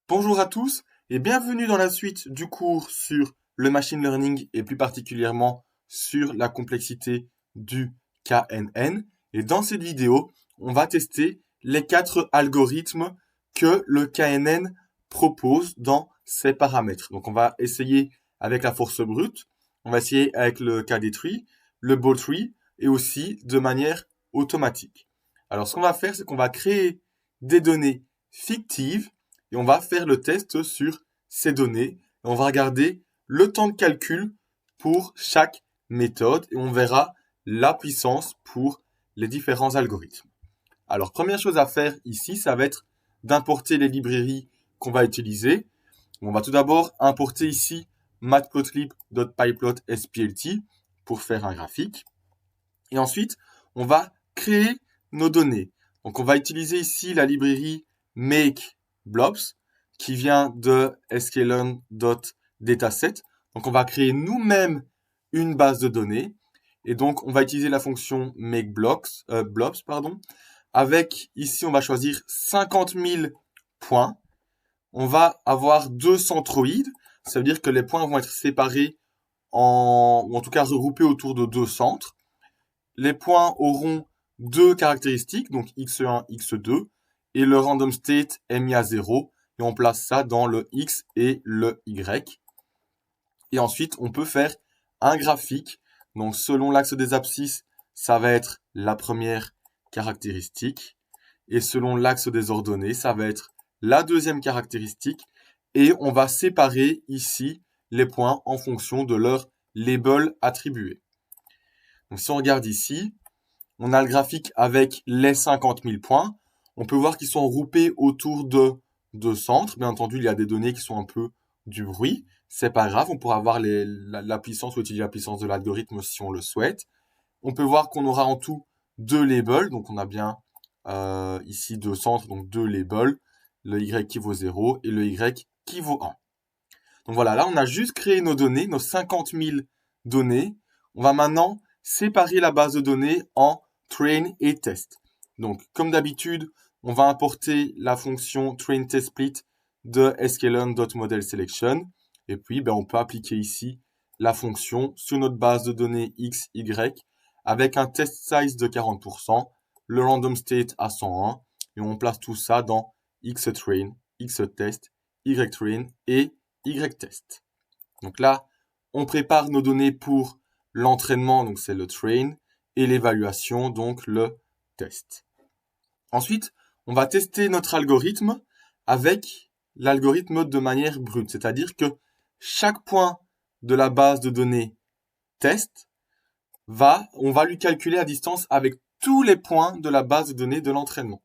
Bonjour à tous et bienvenue dans la suite du cours sur le machine learning et plus particulièrement sur la complexité du KNN. Et dans cette vidéo, on va tester les 4 algorithmes que le KNN propose dans ses paramètres. Donc on va essayer avec la force brute, on va essayer avec le KD tree, le Bow tree et aussi de manière automatique. Alors ce qu'on va faire, c'est qu'on va créer des données fictives et on va faire le test sur ces données. Et on va regarder le temps de calcul pour chaque méthode et on verra la puissance pour les différents algorithmes. Alors, première chose à faire ici, ça va être d'importer les librairies qu'on va utiliser. On va tout d'abord importer ici matplotlib.pyplot.splt pour faire un graphique. Et ensuite, on va créer nos données. Donc, on va utiliser ici la librairie makeblobs qui vient de sklearn.dataset. Donc, on va créer nous-mêmes une base de données. Et donc, on va utiliser la fonction makeblobs, avec ici, on va choisir 50 000 points. On va avoir deux centroïdes. Ça veut dire que les points vont être séparés ou en tout cas regroupés autour de deux centres. Les points auront deux caractéristiques, donc x1, x2, et le random state est mis à 0, et on place ça dans le x et le y. Et ensuite, on peut faire un graphique. Donc, selon l'axe des abscisses, ça va être la première caractéristique. Et selon l'axe des ordonnées, ça va être la deuxième caractéristique. Et on va séparer ici les points en fonction de leur label attribué. Donc, si on regarde ici, on a le graphique avec les 50 000 points. On peut voir qu'ils sont groupés autour de deux centres. Bien entendu, il y a des données qui sont un peu du bruit. C'est pas grave, on pourra avoir la puissance ou utiliser la puissance de l'algorithme si on le souhaite. On peut voir qu'on aura en tout deux labels. Donc, on a bien ici deux centres, donc deux labels. Le Y qui vaut 0 et le Y qui vaut 1. Donc voilà, là, on a juste créé nos données, nos 50 000 données. On va maintenant séparer la base de données en train et test. Donc, comme d'habitude, on va importer la fonction train-test-split de sklearn.modelSelection. Et puis, on peut appliquer ici la fonction sur notre base de données x, y, avec un test size de 40%, le random state à 101, et on place tout ça dans xtrain, xtest, ytrain et ytest. Donc là, on prépare nos données pour l'entraînement, donc c'est le train, et l'évaluation, donc le test. Ensuite, on va tester notre algorithme avec l'algorithme de manière brute, c'est-à-dire que chaque point de la base de données test on va lui calculer à distance avec tous les points de la base de données de l'entraînement.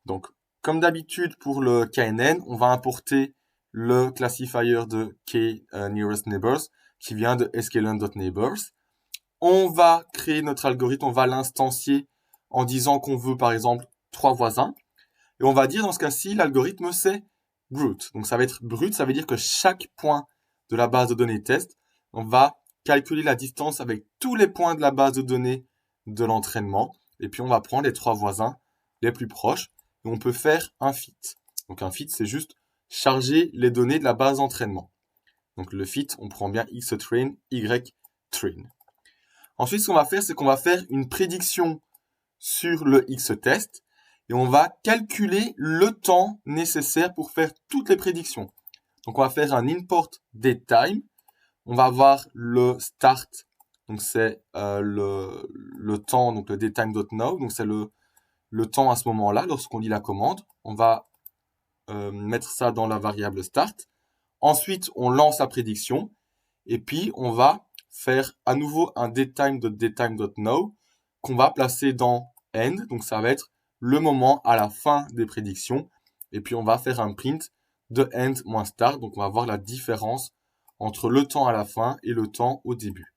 Donc, comme d'habitude pour le KNN, on va importer le classifier de k-nearest neighbors qui vient de sklearn.neighbors. On va créer notre algorithme, on va l'instancier en disant qu'on veut par exemple 3 voisins. Et on va dire dans ce cas-ci, l'algorithme c'est brute. Donc ça va être brute, ça veut dire que chaque point de la base de données test, on va calculer la distance avec tous les points de la base de données de l'entraînement. Et puis on va prendre les 3 voisins les plus proches. Et on peut faire un fit. Donc un fit, c'est juste charger les données de la base d'entraînement. Donc le fit, on prend bien xtrain, ytrain. Ensuite, ce qu'on va faire, c'est qu'on va faire une prédiction sur le x-test et on va calculer le temps nécessaire pour faire toutes les prédictions. Donc, on va faire un import datetime. On va avoir le start, donc c'est le temps, donc le datetime.now, donc c'est le temps à ce moment-là lorsqu'on lit la commande. On va mettre ça dans la variable start. Ensuite, on lance la prédiction et puis on va faire à nouveau un datetime.now qu'on va placer dans end. Donc ça va être le moment à la fin des prédictions. Et puis on va faire un print de end moins start. Donc on va voir la différence entre le temps à la fin et le temps au début.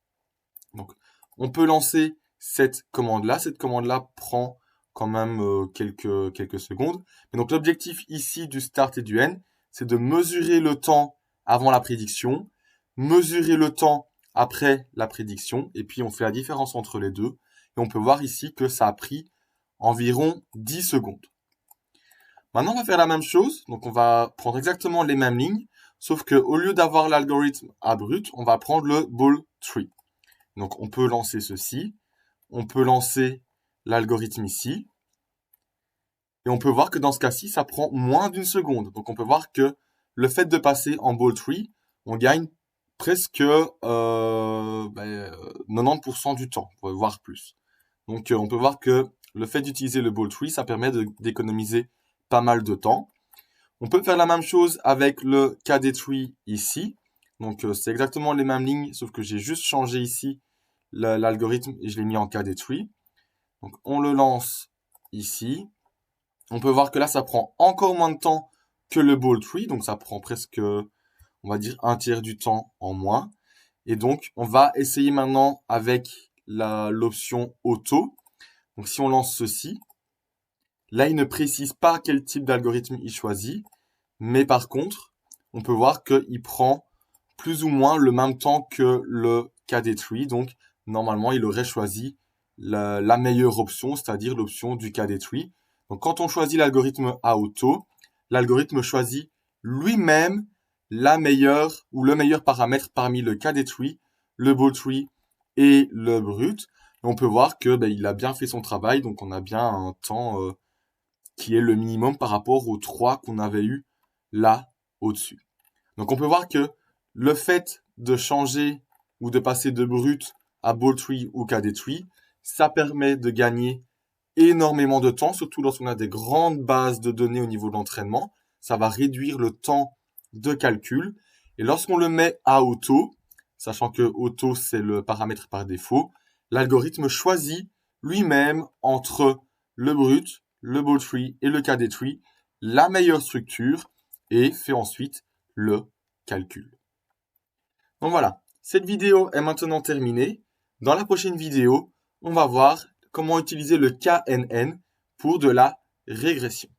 Donc on peut lancer cette commande-là. Cette commande-là prend quand même quelques secondes. Et donc l'objectif ici du start et du end, c'est de mesurer le temps avant la prédiction, mesurer le temps après la prédiction, et puis on fait la différence entre les deux. Et on peut voir ici que ça a pris environ 10 secondes. Maintenant, on va faire la même chose. Donc, on va prendre exactement les mêmes lignes, sauf que au lieu d'avoir l'algorithme à brut, on va prendre le ball tree. Donc, on peut lancer ceci. On peut lancer l'algorithme ici. Et on peut voir que dans ce cas-ci, ça prend moins d'une seconde. Donc, on peut voir que le fait de passer en ball tree, on gagne presque 90% du temps, voire plus. Donc, on peut voir que le fait d'utiliser le ball tree, ça permet d'économiser pas mal de temps. On peut faire la même chose avec le KD tree ici. Donc, c'est exactement les mêmes lignes, sauf que j'ai juste changé ici l'algorithme et je l'ai mis en KD tree. Donc, on le lance ici. On peut voir que là, ça prend encore moins de temps que le ball tree. Donc, ça prend presque, on va dire, un tiers du temps en moins. Et donc, on va essayer maintenant avec l'option auto. Donc, si on lance ceci, là, il ne précise pas quel type d'algorithme il choisit. Mais par contre, on peut voir qu'il prend plus ou moins le même temps que le KD tree. Donc, normalement, il aurait choisi la meilleure option, c'est-à-dire l'option du KD tree. Donc, quand on choisit l'algorithme à auto, l'algorithme choisit lui-même la meilleure ou le meilleur paramètre parmi le KD tree, le ball tree et le brut. Et on peut voir que il a bien fait son travail, donc on a bien un temps qui est le minimum par rapport aux 3 qu'on avait eu là au-dessus. Donc on peut voir que le fait de changer ou de passer de brut à ball tree ou KD tree, ça permet de gagner énormément de temps, surtout lorsqu'on a des grandes bases de données au niveau de l'entraînement. Ça va réduire le temps de calcul. Et lorsqu'on le met à auto, sachant que auto c'est le paramètre par défaut, l'algorithme choisit lui-même entre le brut, le ball tree et le KD tree la meilleure structure et fait ensuite le calcul. Donc voilà, cette vidéo est maintenant terminée. Dans la prochaine vidéo, on va voir comment utiliser le KNN pour de la régression.